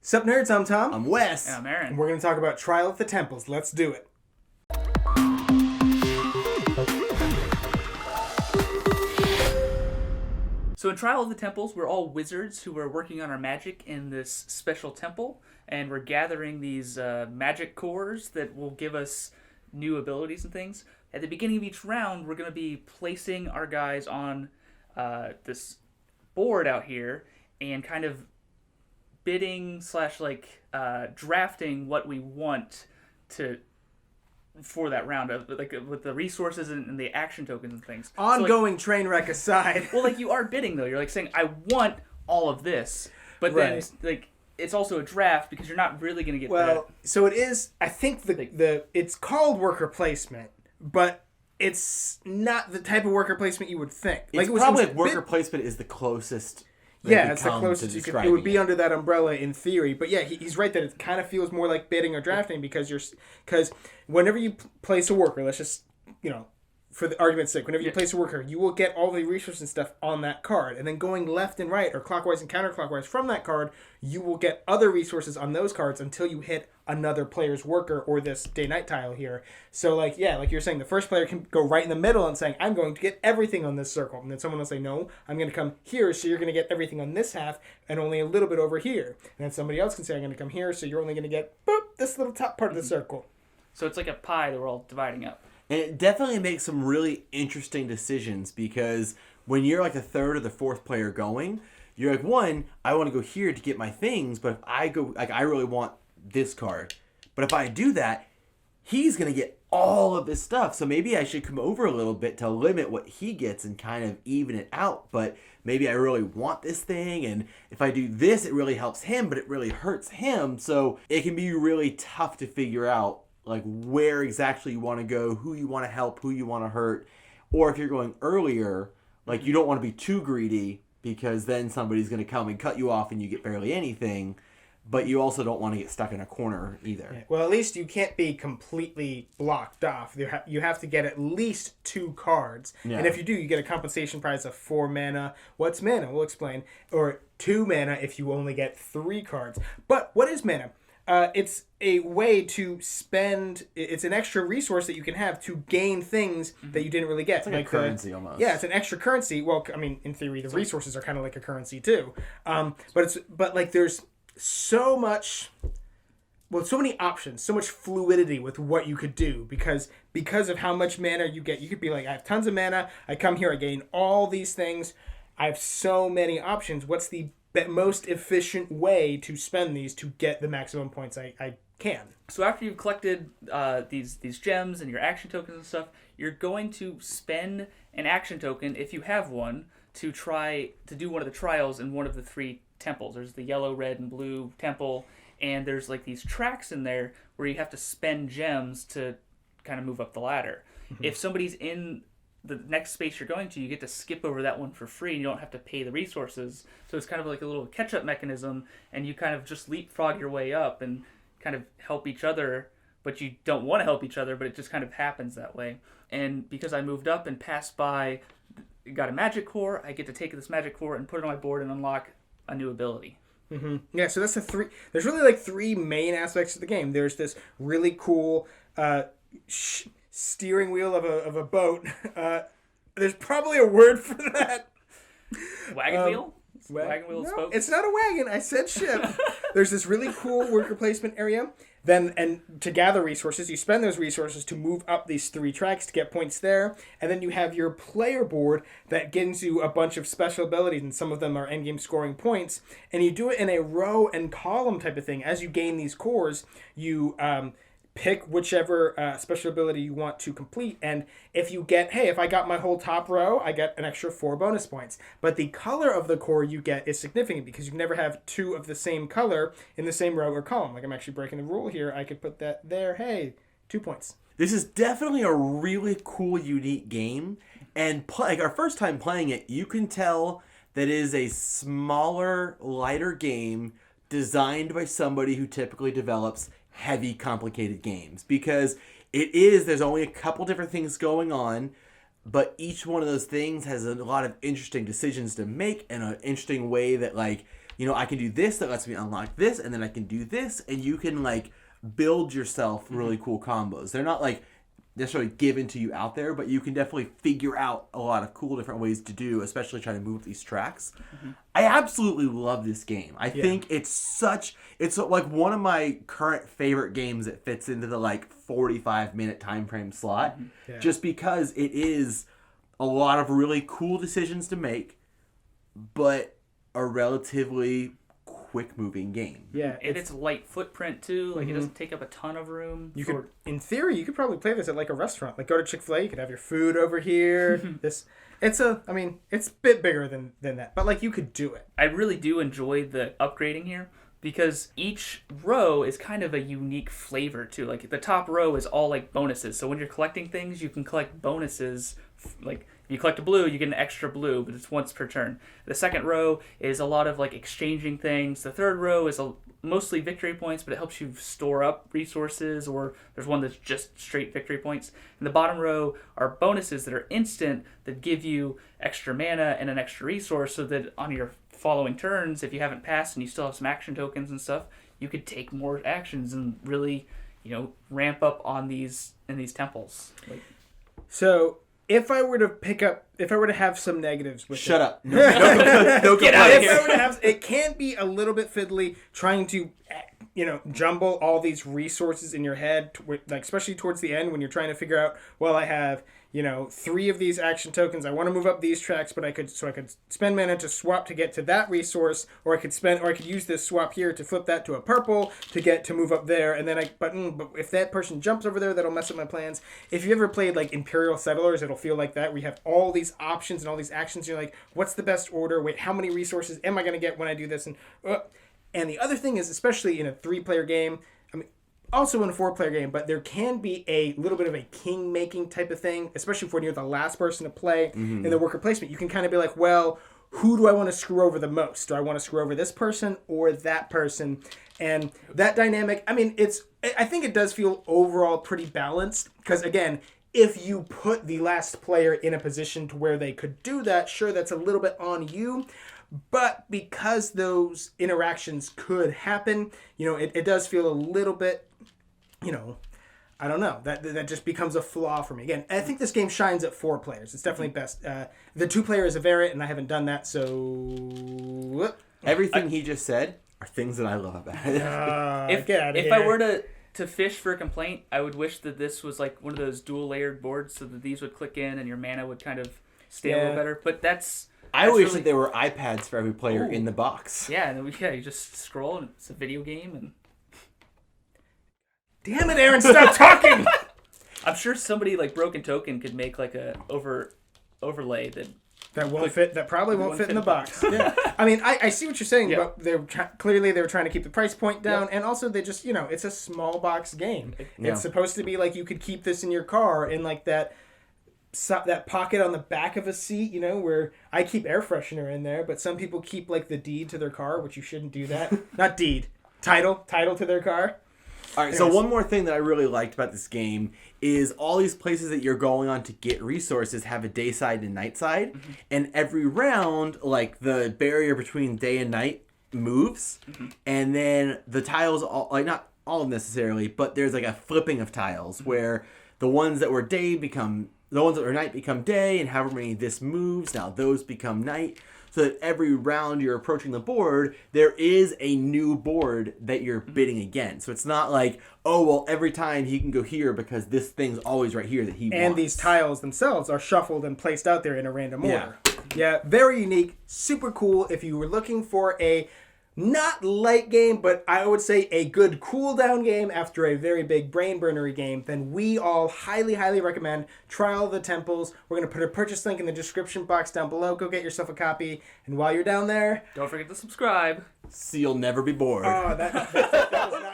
Sup nerds, I'm Tom. I'm Wes. And I'm Aaron. And we're going to talk about Trial of the Temples. Let's do it. So in Trial of the Temples, we're all wizards who are working on our magic in this special temple, and we're gathering these magic cores that will give us new abilities and things. At the beginning of each round, we're going to be placing our guys on this board out here and kind of bidding / drafting what we want to for that round, with the resources and the action tokens and things. Ongoing train wreck aside. Well, you are bidding though. You're saying, I want all of this, but then it's also a draft because you're not really going to get that. So it is. I think it's called worker placement, but it's not the type of worker placement you would think. It's probably worker placement is the closest. Yeah, it's the closest you could. It would be under that umbrella in theory, but yeah, he's right that it kind of feels more like bidding or drafting because whenever you place a worker, let's just for the argument's sake, whenever you place a worker, you will get all the resources and stuff on that card, and then going left and right or clockwise and counterclockwise from that card, you will get other resources on those cards until you hit another player's worker or this day-night tile here. So like you're saying, the first player can go right in the middle and saying, I'm going to get everything on this circle. And then someone will say, no, I'm going to come here, so you're going to get everything on this half and only a little bit over here. And then somebody else can say, I'm going to come here, so you're only going to get this little top part of the circle. So it's like a pie that we're all dividing up. And it definitely makes some really interesting decisions because when you're like the third or the fourth player going, you're like, one, I want to go here to get my things, but if I go, I really want this card. But if I do that, he's going to get all of this stuff. So maybe I should come over a little bit to limit what he gets and kind of even it out. But maybe I really want this thing. And if I do this, it really helps him, but it really hurts him. So it can be really tough to figure out like where exactly you want to go, who you want to help, who you want to hurt. Or if you're going earlier, like you don't want to be too greedy because then somebody's going to come and cut you off and you get barely anything. But you also don't want to get stuck in a corner either. Yeah. Well, at least you can't be completely blocked off. You have to get at least 2 cards. Yeah. And if you do, you get a compensation prize of 4 mana. What's mana? We'll explain. Or 2 mana if you only get 3 cards. But what is mana? It's a way to spend. It's an extra resource that you can have to gain things that you didn't really get. It's like a currency almost. Yeah, it's an extra currency. Well, I mean, in theory, the resources are kind of like a currency too. But there's so many options, so much fluidity with what you could do because of how much mana you get. You could be like, I have tons of mana. I come here, I gain all these things. I have so many options. What's the most efficient way to spend these to get the maximum points I can? So after you've collected these gems and your action tokens and stuff, you're going to spend an action token, if you have one, to try to do one of the trials in one of the 3 temples. There's the yellow, red, and blue temple, and there's like these tracks in there where you have to spend gems to kind of move up the ladder. Mm-hmm. If somebody's in the next space you're going to, you get to skip over that one for free and you don't have to pay the resources. So it's kind of like a little catch-up mechanism, and you kind of just leapfrog your way up and kind of help each other, but you don't want to help each other, but it just kind of happens that way. And because I moved up and passed by, got a magic core, I get to take this magic core and put it on my board and unlock a new ability. Mm-hmm. Yeah, so that's there's really like 3 main aspects of the game. There's this really cool steering wheel of a boat. There's probably a word for that. Wagon wheel? Wagon wheel spoke? It's not a wagon. I said ship. There's this really cool worker placement area. And to gather resources, you spend those resources to move up these 3 tracks to get points there. And then you have your player board that gives you a bunch of special abilities, and some of them are endgame scoring points. And you do it in a row and column type of thing. As you gain these cores, you pick whichever special ability you want to complete. And if you get, if I got my whole top row, I get an extra 4 bonus points. But the color of the core you get is significant because you can never have 2 of the same color in the same row or column. Like I'm actually breaking the rule here. I could put that there. Hey, 2 points. This is definitely a really cool, unique game. And like our first time playing it, you can tell that it is a smaller, lighter game designed by somebody who typically develops heavy, complicated games, because there's only a couple different things going on, but each one of those things has a lot of interesting decisions to make and an interesting way that like I can do this that lets me unlock this, and then I can do this, and you can like build yourself really cool combos. They're not like necessarily given to you out there, but you can definitely figure out a lot of cool different ways to do, especially trying to move these tracks. I absolutely love this game. I think it's like one of my current favorite games that fits into the like 45-minute time frame slot, just because it is a lot of really cool decisions to make, but a relatively quick moving game. Yeah, And it's light footprint too. Like it doesn't take up a ton of room. you could, in theory, you could probably play this at like a restaurant. Like go to Chick-fil-A, you could have your food over here. It's a bit bigger than that, but like you could do it. I really do enjoy the upgrading here because each row is kind of a unique flavor too. Like the top row is all like bonuses. So when you're collecting things, you can collect bonuses. Like if you collect a blue, you get an extra blue, but it's once per turn. The second row is a lot of like exchanging things. The third row is mostly victory points, but it helps you store up resources, or there's one that's just straight victory points. And the bottom row are bonuses that are instant that give you extra mana and an extra resource, so that on your following turns, if you haven't passed and you still have some action tokens and stuff, you could take more actions and really, ramp up on these in these temples. So if I were to have some negatives with Shut it, up. No Get out of if I here. were to have, it can be a little bit fiddly trying to, jumble all these resources in your head, like especially towards the end when you're trying to figure out, well, I have, 3 of these action tokens. I want to move up these tracks, but I could spend mana to swap to get to that resource, or I could use this swap here to flip that to a purple to move up there, and then but if that person jumps over there, that'll mess up my plans. If you ever played like Imperial Settlers, it'll feel like that. We have all these options and all these actions. You're like, what's the best order? Wait, how many resources am I going to get when I do this? And the other thing is, especially in a 3-player game, also in a 4-player game, but there can be a little bit of a king-making type of thing, especially when you're the last person to play in the worker placement. You can kind of be like, well, who do I want to screw over the most? Do I want to screw over this person or that person? And that dynamic, I think it does feel overall pretty balanced, because again, if you put the last player in a position to where they could do that, sure, that's a little bit on you. But because those interactions could happen, it does feel a little bit, I don't know. That just becomes a flaw for me. Again, I think this game shines at 4 players. It's definitely best. The 2-player is a variant, and I haven't done that, so... Everything he just said are things that I love about it. If I were to fish for a complaint, I would wish that this was like one of those dual-layered boards, so that these would click in and your mana would kind of stay a little better. But I wish that there were iPads for every player in the box. Yeah, and you just scroll, and it's a video game, and... Damn it, Aaron, stop talking! I'm sure somebody like Broken Token could make like a overlay that won't fit. That probably won't fit in the box. Yeah, I see what you're saying, but clearly they were trying to keep the price point down, and also they just it's a small box game. Yeah. It's supposed to be like you could keep this in your car in like that pocket on the back of a seat, where I keep air freshener in there, but some people keep like the deed to their car, which you shouldn't do that. Not deed, title to their car. All right, so one more thing that I really liked about this game is all these places that you're going on to get resources have a day side and night side, and every round, like the barrier between day and night moves, and then the tiles, not all necessarily, but there's like a flipping of tiles where the ones that were night become day, and however many this moves, now those become night. So that every round you're approaching the board, there is a new board that you're bidding against. So it's not like, oh, well, every time he can go here because this thing's always right here that he wants. And these tiles themselves are shuffled and placed out there in a random order. Yeah, very unique, super cool. If you were looking for a not light game, but I would say a good cool down game after a very big brain burnery game, then we all highly, highly recommend Trial of the Temples. We're going to put a purchase link in the description box down below. Go get yourself a copy. And while you're down there, don't forget to subscribe. So you'll never be bored. that was not